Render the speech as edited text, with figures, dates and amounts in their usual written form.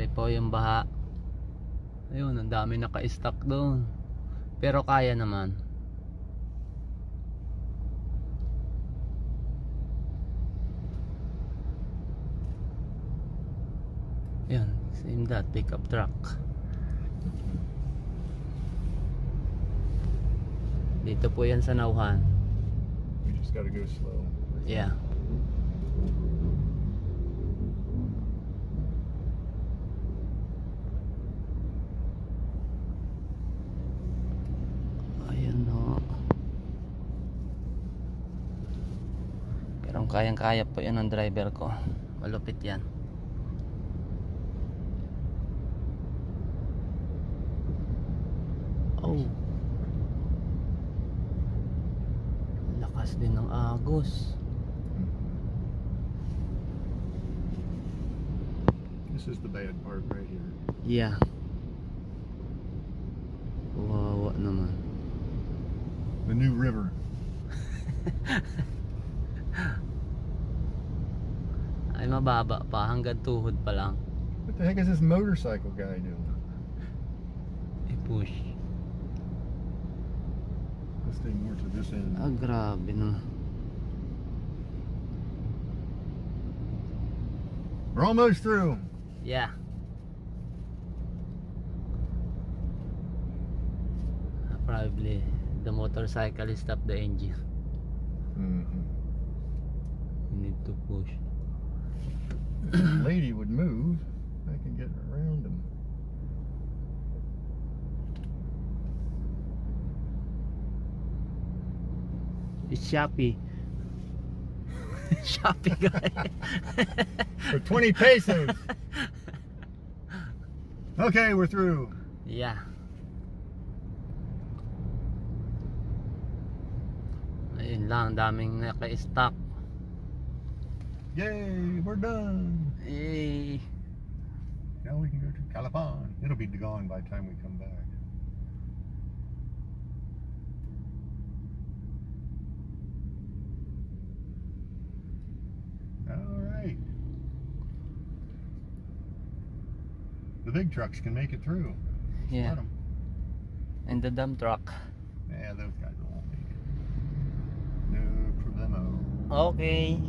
Sorry po yung baha. Ayun, ang dami naka-stock doon. Pero kaya naman. Ayun, same that, pickup truck. Dito po yan sa Nauhan. We just gotta go slow. Yeah. Ayan o. Pero kayang-kaya po yan ang driver ko. Malupit yan. Oh. Lakas din ng agos. This is the bad part right here. Yeah. Wawa naman. The new river. Ay mababa pa, hanggang tuhod pa lang. What the heck is this motorcycle guy doing? I-push. Let's stay more to this end. Ah, grabe naman. We're almost through. Yeah. Probably the motorcycle stopped the engine. Mm-hmm. You need to push. If the lady would move, I can get around him. It's Shopee. Shopee guy. For 20 pesos. Okay, we're through. Yeah. Ayun lang, daming naka-stock. Yay, we're done. Hey. Now we can go to Calapan. It'll be gone by the time we come back. All right. The big trucks can make it through. Yeah. Let 'em. And the dump truck. Yeah, those guys won't make it. No problemo. Okay.